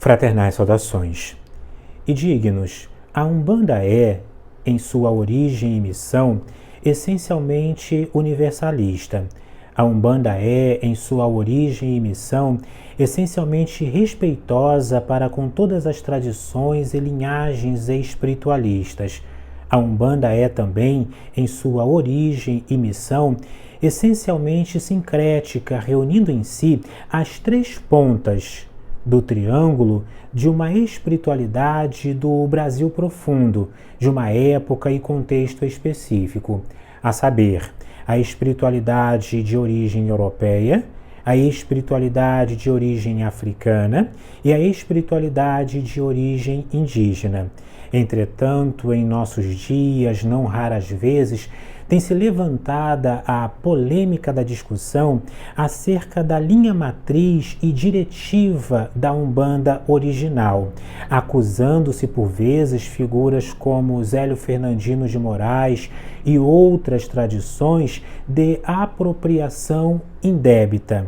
Fraternais saudações. E dignos, a Umbanda é, em sua origem e missão, essencialmente universalista. A Umbanda é, em sua origem e missão, essencialmente respeitosa para com todas as tradições e linhagens espiritualistas. A Umbanda é também, em sua origem e missão, essencialmente sincrética, reunindo em si as três pontas do triângulo de uma espiritualidade do Brasil profundo, de uma época e contexto específico, a saber, a espiritualidade de origem europeia, a espiritualidade de origem africana e a espiritualidade de origem indígena. Entretanto, em nossos dias, não raras vezes, tem se levantada a polêmica da discussão acerca da linha matriz e diretiva da Umbanda original, acusando-se por vezes figuras como Zélio Fernandino de Moraes e outras tradições de apropriação indébita.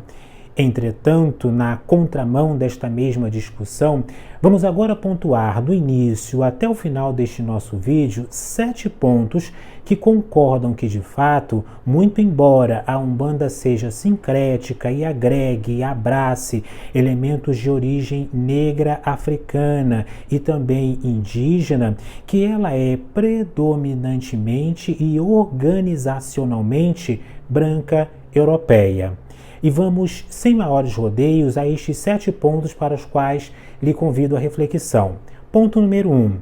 Entretanto, na contramão desta mesma discussão, vamos agora pontuar do início até o final deste nosso vídeo 7 pontos que concordam que, de fato, muito embora a Umbanda seja sincrética e agregue e abrace elementos de origem negra africana e também indígena, que ela é predominantemente e organizacionalmente branca europeia. E vamos, sem maiores rodeios, a estes 7 pontos para os quais lhe convido a reflexão. Ponto número 1,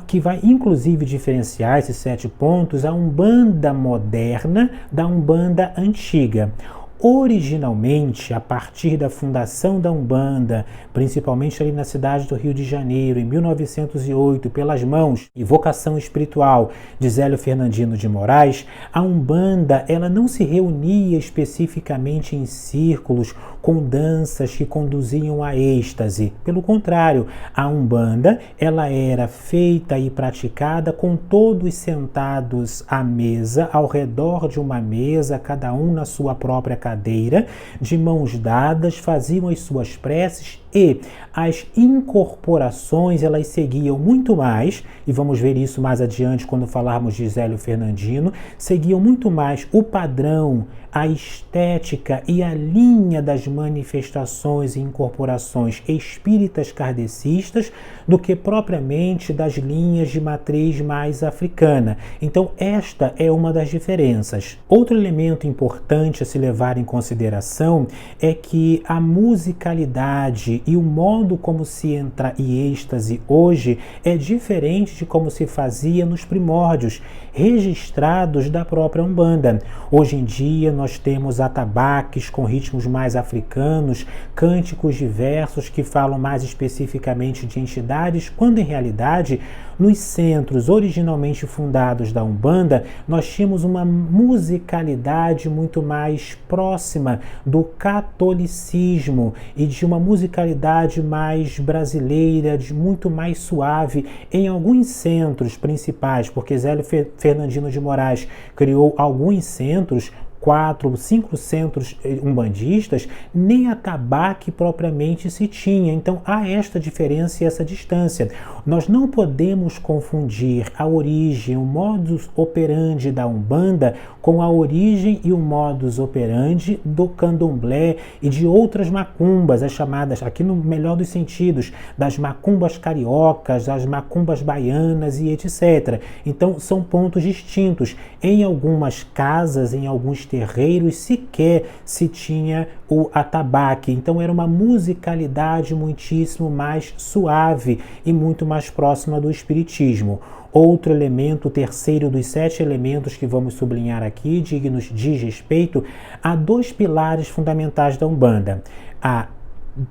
que vai inclusive diferenciar esses 7 pontos a Umbanda moderna da Umbanda antiga. Originalmente, a partir da fundação da Umbanda, principalmente ali na cidade do Rio de Janeiro, em 1908, pelas mãos e vocação espiritual de Zélio Fernandino de Moraes, a Umbanda ela não se reunia especificamente em círculos com danças que conduziam à êxtase. Pelo contrário, a Umbanda ela era feita e praticada com todos sentados à mesa, ao redor de uma mesa, cada um na sua própria cadeira, de mãos dadas, faziam as suas preces e as incorporações elas seguiam muito mais, e vamos ver isso mais adiante quando falarmos de Zélio Fernandino, seguiam muito mais o padrão, a estética e a linha das manifestações e incorporações espíritas kardecistas do que propriamente das linhas de matriz mais africana. Então esta é uma das diferenças. Outro elemento importante a se levar em consideração é que a musicalidade e o modo como se entra em êxtase hoje é diferente de como se fazia nos primórdios registrados da própria Umbanda. Hoje em dia nós temos atabaques com ritmos mais africanos, cânticos diversos que falam mais especificamente de entidades, quando em realidade nos centros originalmente fundados da Umbanda nós tínhamos uma musicalidade muito mais próxima do catolicismo e de uma musicalidade mais brasileira, de muito mais suave em alguns centros principais, porque Zélio Fernandino de Moraes criou alguns centros, 4 ou 5 centros umbandistas, nem atabaque propriamente se tinha. Então há esta diferença e essa distância. Nós não podemos confundir a origem, o modus operandi da Umbanda com a origem e o modus operandi do candomblé e de outras macumbas, as chamadas, aqui no melhor dos sentidos, das macumbas cariocas, das macumbas baianas e etc. Então são pontos distintos. Em algumas casas, em alguns terreiros, sequer se tinha o atabaque. Então era uma musicalidade muitíssimo mais suave e muito mais próxima do espiritismo. Outro elemento, o terceiro dos 7 elementos que vamos sublinhar aqui, dignos de respeito, há 2 pilares fundamentais da Umbanda. A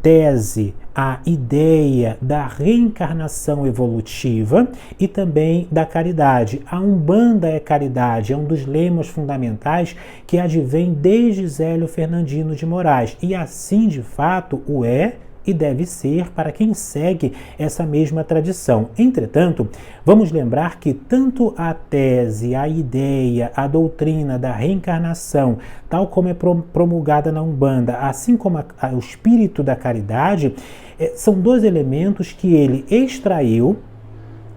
tese, a ideia da reencarnação evolutiva e também da caridade. A Umbanda é caridade, é um dos lemas fundamentais que advém desde Zélio Fernandino de Moraes, e assim de fato o é e deve ser para quem segue essa mesma tradição. Entretanto, vamos lembrar que tanto a tese, a ideia, a doutrina da reencarnação, tal como é promulgada na Umbanda, assim como o espírito da caridade, são dois elementos que ele extraiu,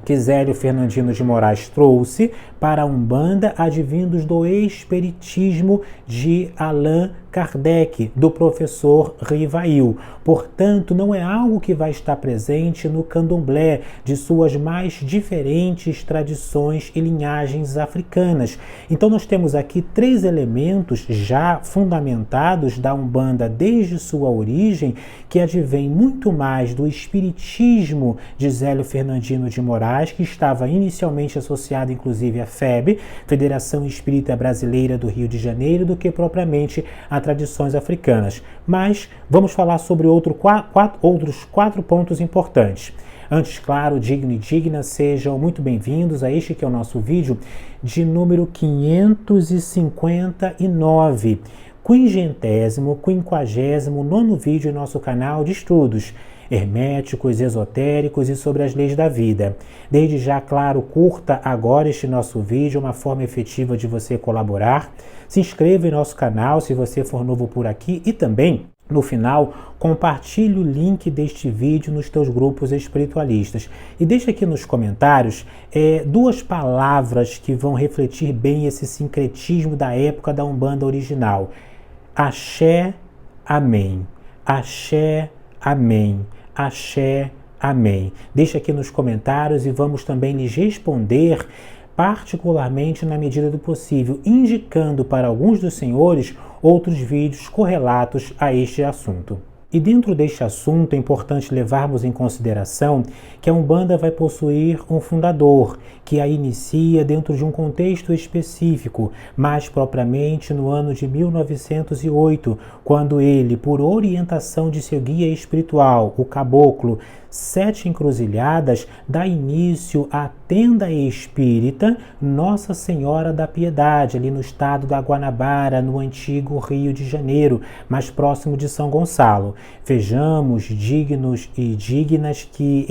que Zélio Fernandino de Moraes trouxe para a Umbanda, advindos do espiritismo de Allan Kardec, do professor Rivail. Portanto, não é algo que vai estar presente no candomblé, de suas mais diferentes tradições e linhagens africanas. Então, nós temos aqui três elementos já fundamentados da Umbanda desde sua origem, que advém muito mais do espiritismo de Zélio Fernandino de Moraes, que estava inicialmente associado, inclusive, à FEB, Federação Espírita Brasileira do Rio de Janeiro, do que propriamente a tradições africanas. Mas vamos falar sobre outros quatro pontos importantes. Antes, claro, digno e digna, sejam muito bem-vindos a este que é o nosso vídeo de número 559, 559º vídeo em nosso canal de estudos herméticos, esotéricos e sobre as leis da vida. Desde já, claro, curta agora este nosso vídeo, uma forma efetiva de você colaborar. Se inscreva em nosso canal se você for novo por aqui e também, no final, compartilhe o link deste vídeo nos teus grupos espiritualistas. E deixa aqui nos comentários duas palavras que vão refletir bem esse sincretismo da época da Umbanda original. Axé, amém. Axé, amém. Axé, amém. Deixa aqui nos comentários e vamos também lhes responder, particularmente na medida do possível, indicando para alguns dos senhores outros vídeos correlatos a este assunto. E dentro deste assunto é importante levarmos em consideração que a Umbanda vai possuir um fundador, que a inicia dentro de um contexto específico, mais propriamente no ano de 1908, quando ele, por orientação de seu guia espiritual, o caboclo Sete Encruzilhadas, dá início à tenda espírita Nossa Senhora da Piedade, ali no estado da Guanabara, no antigo Rio de Janeiro, mais próximo de São Gonçalo. Vejamos, dignos e dignas, que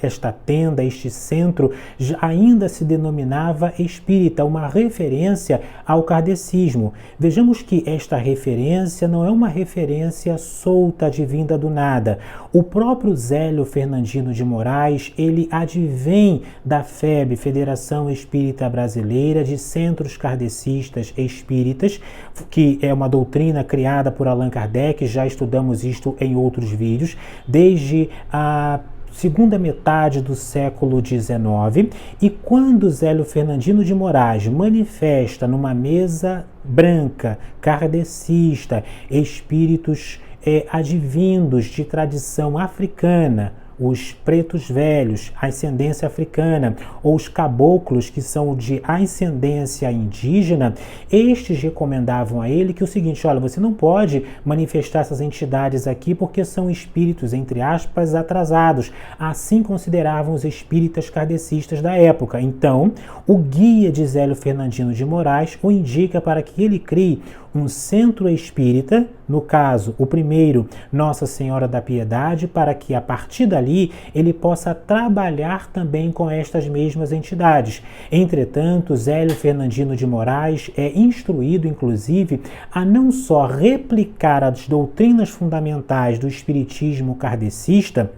esta tenda, este centro, ainda se denominava espírita, uma referência ao kardecismo. Vejamos que esta referência não é uma referência solta, advinda do nada. O próprio Zélio Fernandino de Moraes, ele advém da FEB, Federação Espírita Brasileira, de Centros Kardecistas Espíritas, que é uma doutrina criada por Allan Kardec. Já estudamos isto em outros vídeos, desde a segunda metade do século XIX, e quando Zélio Fernandino de Moraes manifesta numa mesa branca, kardecista, espíritos advindos de tradição africana, os pretos velhos, a ascendência africana, ou os caboclos, que são de ascendência indígena, estes recomendavam a ele que o seguinte: olha, você não pode manifestar essas entidades aqui porque são espíritos, entre aspas, atrasados. Assim consideravam os espíritas kardecistas da época. Então, o guia de Zélio Fernandino de Moraes o indica para que ele crie um centro espírita, no caso, o primeiro, Nossa Senhora da Piedade, para que a partir dali ele possa trabalhar também com estas mesmas entidades. Entretanto, Zélio Fernandino de Moraes é instruído, inclusive, a não só replicar as doutrinas fundamentais do espiritismo kardecista,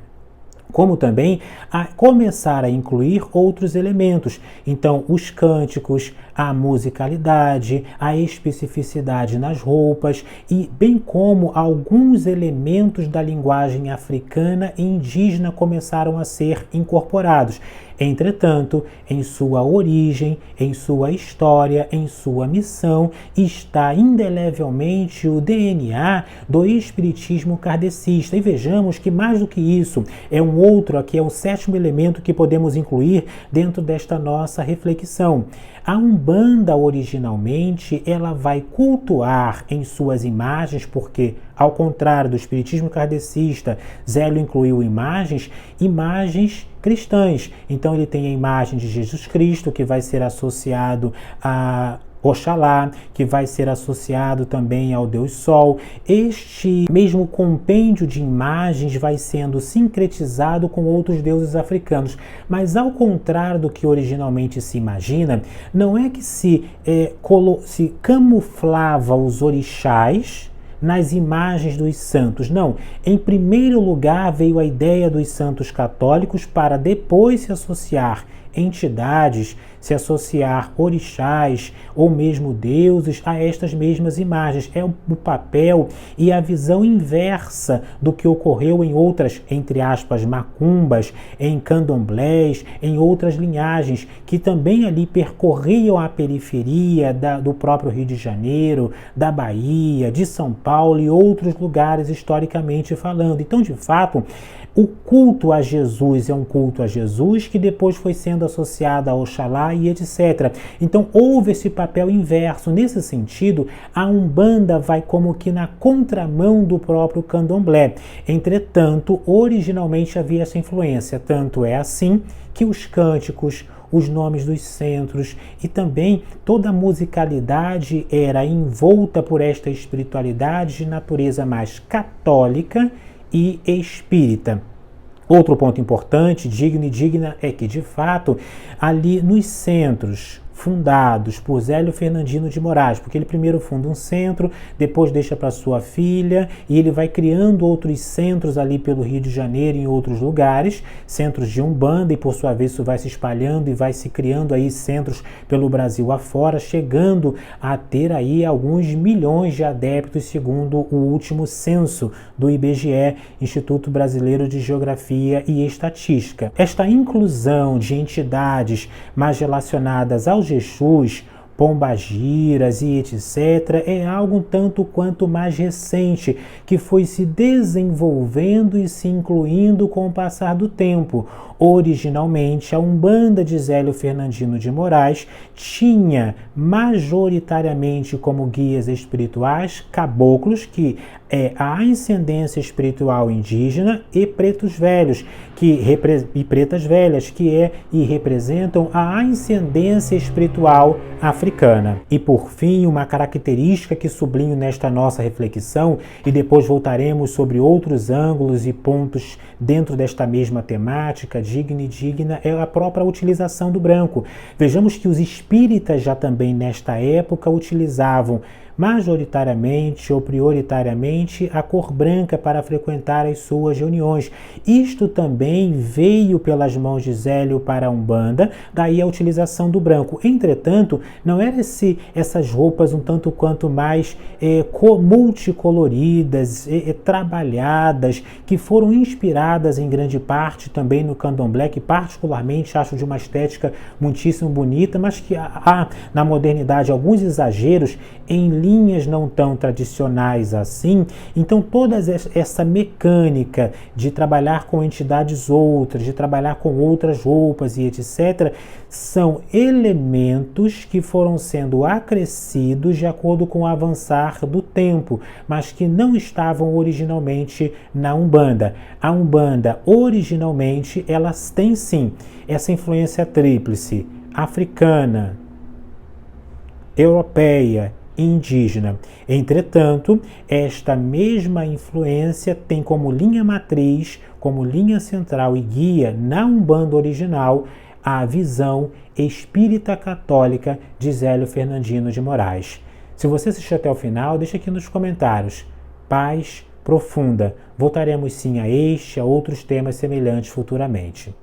como também a começar a incluir outros elementos. Então, os cânticos, a musicalidade, a especificidade nas roupas e bem como alguns elementos da linguagem africana e indígena começaram a ser incorporados. Entretanto, em sua origem, em sua história, em sua missão, está indelevelmente o DNA do espiritismo kardecista. E vejamos que mais do que isso, é um outro, aqui é o sétimo elemento que podemos incluir dentro desta nossa reflexão. A Umbanda, originalmente, ela vai cultuar em suas imagens, porque, ao contrário do espiritismo kardecista, Zélio incluiu imagens cristãs. Então ele tem a imagem de Jesus Cristo, que vai ser associado Oxalá, que vai ser associado também ao Deus Sol. Este mesmo compêndio de imagens vai sendo sincretizado com outros deuses africanos. Mas ao contrário do que originalmente se imagina, não é que se camuflava os orixás nas imagens dos santos. Não. Em primeiro lugar veio a ideia dos santos católicos para depois se associar entidades, se associar orixás ou mesmo deuses a estas mesmas imagens. É o papel e a visão inversa do que ocorreu em outras, entre aspas, macumbas, em candomblés, em outras linhagens que também ali percorriam a periferia do próprio Rio de Janeiro, da Bahia, de São Paulo e outros lugares historicamente falando. Então, de fato, o culto a Jesus é um culto a Jesus que depois foi sendo associado a Oxalá e etc. Então houve esse papel inverso. Nesse sentido, a Umbanda vai como que na contramão do próprio Candomblé. Entretanto, originalmente havia essa influência. Tanto é assim que os cânticos, os nomes dos centros e também toda a musicalidade era envolta por esta espiritualidade de natureza mais católica e espírita. Outro ponto importante, digno e digna, é que, de fato, ali nos centros fundados por Zélio Fernandino de Moraes, porque ele primeiro funda um centro, depois deixa para sua filha e ele vai criando outros centros ali pelo Rio de Janeiro e em outros lugares, centros de Umbanda, e por sua vez isso vai se espalhando e vai se criando aí centros pelo Brasil afora, chegando a ter aí alguns milhões de adeptos segundo o último censo do IBGE, Instituto Brasileiro de Geografia e Estatística. Esta inclusão de entidades mais relacionadas aos Exus, pombagiras e etc. é algo um tanto quanto mais recente, que foi se desenvolvendo e se incluindo com o passar do tempo. Originalmente, a Umbanda de Zélio Fernandino de Moraes tinha majoritariamente como guias espirituais caboclos, que é a ascendência espiritual indígena, e pretos velhos, e pretas velhas, que é e representam a ascendência espiritual africana. E por fim, uma característica que sublinho nesta nossa reflexão, e depois voltaremos sobre outros ângulos e pontos dentro desta mesma temática, digna e digna, é a própria utilização do branco. Vejamos que os espíritas já também nesta época utilizavam majoritariamente ou prioritariamente a cor branca para frequentar as suas reuniões. Isto também veio pelas mãos de Zélio para a Umbanda, daí a utilização do branco. Entretanto, não eram essas roupas um tanto quanto mais multicoloridas, trabalhadas, que foram inspiradas em grande parte também no Candomblé, que particularmente acho de uma estética muitíssimo bonita, mas que há na modernidade alguns exageros em linhas não tão tradicionais assim. Então toda essa mecânica de trabalhar com entidades outras, de trabalhar com outras roupas e etc., são elementos que foram sendo acrescidos de acordo com o avançar do tempo, mas que não estavam originalmente na Umbanda. A Umbanda, originalmente, ela tem sim essa influência tríplice, africana, europeia, indígena. Entretanto, esta mesma influência tem como linha matriz, como linha central e guia na Umbanda original a visão espírita católica de Zélio Fernandino de Moraes. Se você assistiu até o final, deixa aqui nos comentários. Paz profunda. Voltaremos sim a este e a outros temas semelhantes futuramente.